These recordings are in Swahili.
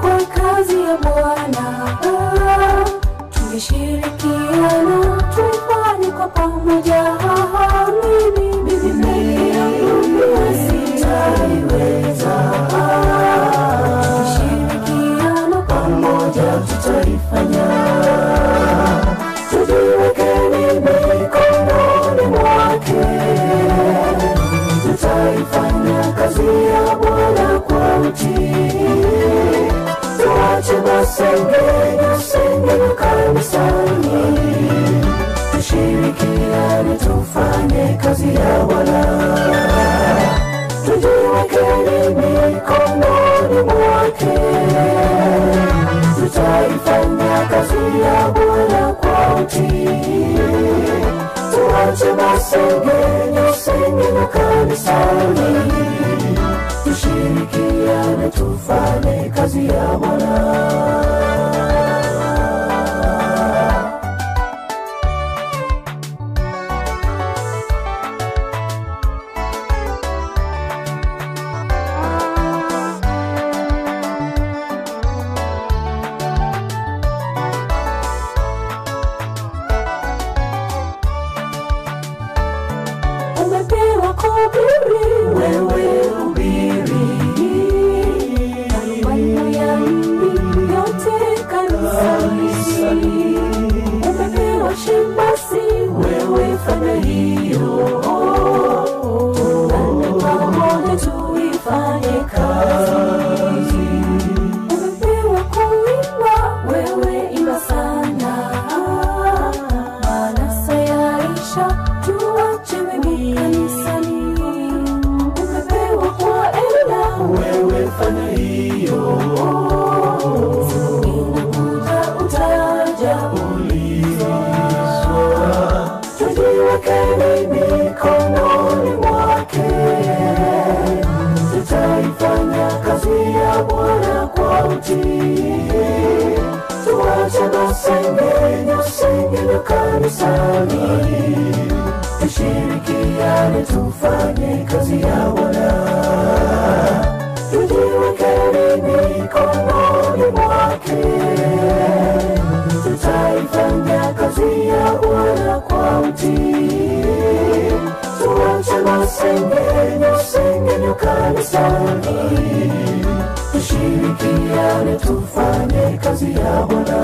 kwa kazi ya Bwana. Tungeshirikiana tufanye kwa pamoja. Mimi peke yangu sitaiweza. Tukishirikiana pamoja tutaifanya. Tujiwekeni mikononi mwake, tutaifanya kazi ya Bwana kwa utii. Tuache masengenyo kanisani, tushirikiane tufanye kazi ya Bwana. Tujiwekeni mikononi mwake, tutaifanya kazi ya Bwana kwa utii. Tuache masengenyo kanisani, tushirikiane tufanye kazi ya Bwana. Umepewa kuhubiri, wewe hubiri. Maneno ya mimi yote kanisani. Umepewa shemasi, wewe fanya hiyo. Tuungane pamoja tuifanye kazi. Umepewa kuimba, wewe imba sana. Maana sayaisha tuache mengi kanisani. Umepewa kuwaenda, wewe fanya hiyo. Inakuja utaja ulizwa. Tujiwekeni mikononi mwake, tutaifanya kazi ya Bwana kwa utii. Tuache masengenyo kanisani, tushirikiane tufanye kazi ya Bwana. Tujiwekeni mikononi mwake, tutaifanya kazi ya Bwana kwa utii. Tuache masengenyo kanisani, tushirikiane tufanye kazi ya Bwana.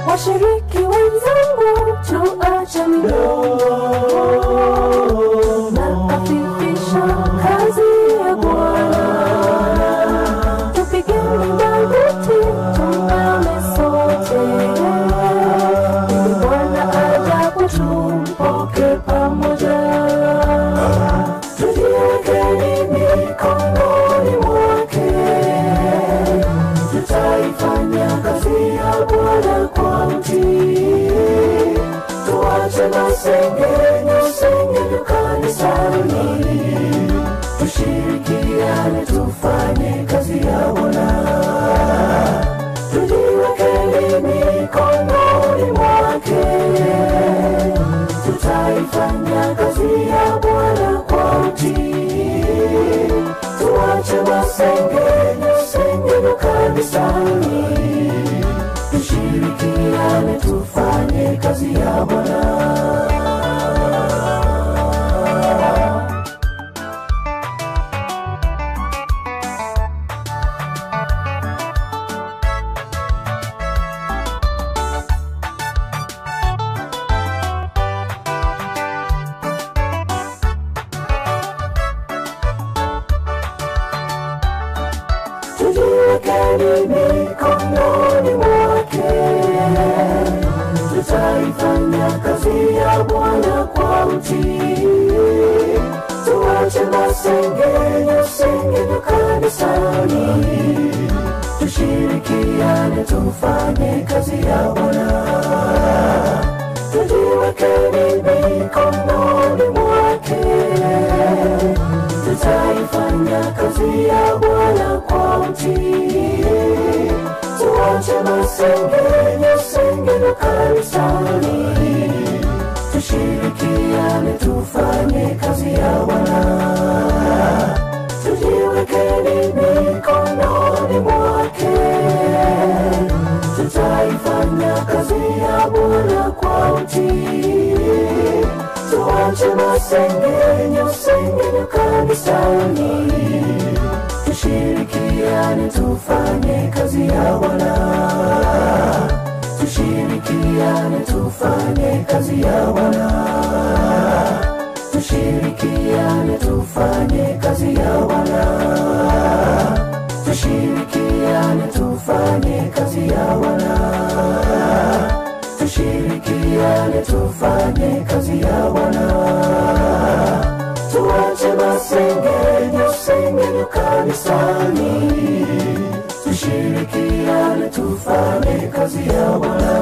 Washiriki wenzangu, tuache midomo na afifisha kazi ya Bwana. Tupigeni magoti, tuungane sote. Ili Bwana ajapo tumpoke pamoja. Tujiwekeni mikononi mwake, tutaifanya kazi ya Bwana kwa utii. Tuache masengenyo kanisani, tushirikiane tufanye kazi ya Bwana. Tujiwekeni mikononi mwake, tutaifanya kazi ya Bwana kwa utii. Tuache masengenyo kanisani, tushirikiane tufanye kazi ya Bwana. Tujiwekeni mikononi mwake, tutaifanya kazi ya Bwana kwa utii. Tuache masengenyo kanisani, tushirikiane tufanye kazi ya Bwana. Tujiwekeni mikononi mwake, masengenyo sengenyo kanisani. Tushirikiane tufanye kazi ya Bwana. Tujiwekeni mikononi mwake. Tutaifanya kazi ya Bwana kwa utii. Tuache masengenyo sengenyo kanisani. Tushirikiane tufanye kazi ya Bwana. Tushirikiane tufanye kazi ya Bwana. Tushirikiane tufanye kazi ya Bwana. Tushirikiane tufanye kazi ya Bwana. Tushirikiane tufanye kazi ya Bwana. Tuache masengenyo sengenyo kanisani. Tushirikiane tufanye kazi ya Bwana.